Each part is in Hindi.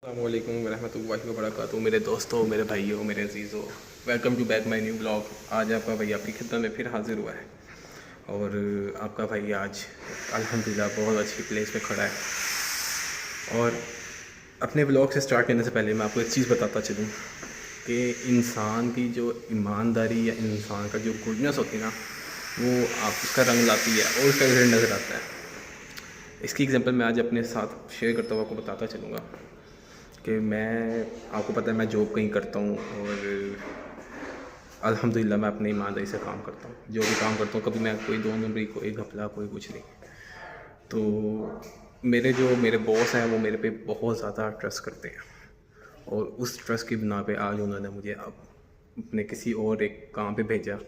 अस्सलामुअलैकुम वरहमतुल्लाहि वबरकातुहू। मेरे दोस्तों, मेरे भाइयों, मेरे अजीज़ों, welcome to back my new blog. आज आपका भाई आपकी खिदमत में फिर हाज़िर हुआ है और आपका भाई आज अल्हम्दुलिल्लाह बहुत अच्छी प्लेस पे खड़ा है। और अपने ब्लॉग से स्टार्ट करने से पहले मैं आपको एक चीज़ बताता चलूँ कि इंसान की जो ईमानदारी या इंसान का जो गुडनेस होती है ना, वो आप उसका रंग लाती है और उसका रिजल्ट नज़र आता है। इसकी एग्जांपल मैं आज अपने साथ शेयर करता हुआ आपको बताता चलूँगा कि मैं, आपको पता है मैं जॉब कहीं करता हूँ और अल्हम्दुलिल्लाह मैं अपनी ईमानदारी से काम करता हूँ। जो भी काम करता हूँ, कभी मैं कोई 2 नंबरी, कोई घपला, कोई कुछ नहीं। तो मेरे बॉस हैं, वो मेरे पे बहुत ज़्यादा ट्रस्ट करते हैं और उस ट्रस्ट की बिना पे आज उन्होंने मुझे अपने किसी और एक काम पे भेजा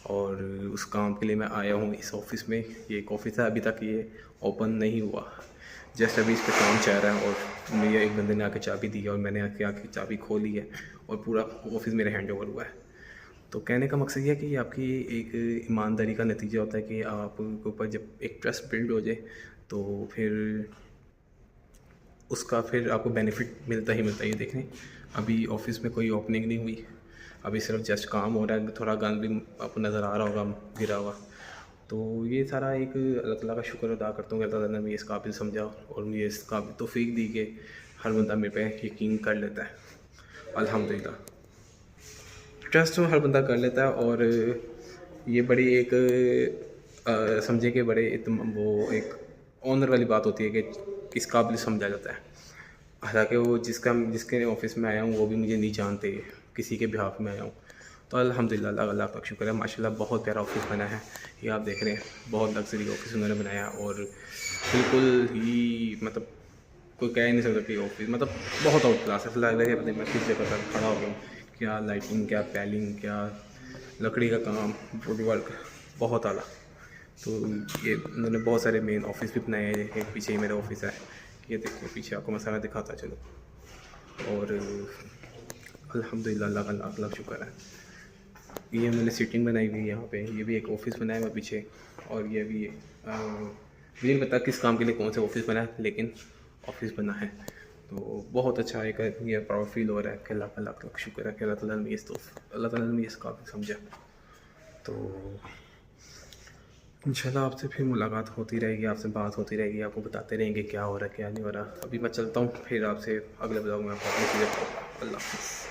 और उस काम के लिए मैं आया हूँ इस ऑफ़िस में। ये एक ऑफ़िस है, अभी तक ये ओपन नहीं हुआ, जस्ट अभी इस पे काम चल रहा है और मुझे एक बंदे ने आके चाबी दी है और मैंने आके चाबी खोली है और पूरा ऑफ़िस मेरे हैंड ओवर हुआ है। तो कहने का मकसद ये है कि आपकी एक ईमानदारी का नतीजा होता है कि आपके ऊपर जब एक ट्रस्ट बिल्ड हो जाए तो फिर उसका फिर आपको बेनिफिट मिलता ही मिलता है। ये देखें, अभी ऑफ़िस में कोई ओपनिंग नहीं हुई, अभी सिर्फ जस्ट काम हो रहा है, थोड़ा गंद भी आपको नज़र आ रहा होगा गिरा हुआ। तो ये सारा एक अल्लाह ताला का शुक्र अदा करता हूँ कि अल्लाह ताला ने मुझे इस काबिल समझा और मुझे इस काबिल तौफ़ीक दी कि हर बंदा मेरे पे यकीन कर लेता है। अल्हम्दुलिल्लाह, ट्रस्ट तो हर बंदा कर लेता है और ये बड़ी एक समझे कि बड़े वो एक ऑनर वाली बात होती है कि किस काबिल समझा जाता है। हालांकि वो जिसके ऑफ़िस में आया हूँ वो भी मुझे नहीं जानते, किसी के बिहाफ में आया हूँ। तो अल्हम्दुलिल्लाह अल्लाह अल्लाह का शुक्र है, माशाल्लाह बहुत प्यारा ऑफ़िस बना है। ये आप देख रहे हैं, बहुत लग्जरी ऑफ़िस उन्होंने बनाया और बिल्कुल ही मतलब कोई कह ही नहीं सकता कि ऑफ़िस मतलब बहुत आउट क्लास है। लग रहा है पता नहीं मैं किस जगह पर खड़ा हो गया हूँ। क्या लाइटिंग, क्या पैलिंग, क्या लकड़ी का काम, वुड वर्क, बहुत आला। तो ये उन्होंने बहुत सारे मेन ऑफ़िस भी बनाए हैं। एक पीछे ही मेरा ऑफ़िस है, ये देखिए पीछे आपको मैं सारा दिखाता चलूँ। और अल्हम्दुलिल्लाह अल्लाह का लाख लाख शुक्र है। ये उन्होंने सीटिंग बनाई हुई है यहाँ पे, ये भी एक ऑफ़िस बनाया हुआ पीछे। और ये भी मुझे नहीं पता किस काम के लिए कौन सा ऑफ़िस बना है, लेकिन ऑफ़िस बना है। तो बहुत अच्छा एक ये प्राउड फील हो रहा है कि अल्लाह का लाख लाख शुक्र है कि अल्लाह ताला ने इस काबिल समझा। तो इंशाल्लाह आपसे फिर मुलाकात होती रहेगी, आपसे बात होती रहेगी, आपको बताते रहेंगे क्या हो रहा है क्या नहीं हो रहा। अभी मैं चलता हूँ, फिर आपसे अगले ब्लॉग में आपको अपनी चीज़ें बताऊँगा। अल्लाह हाफ़िज़।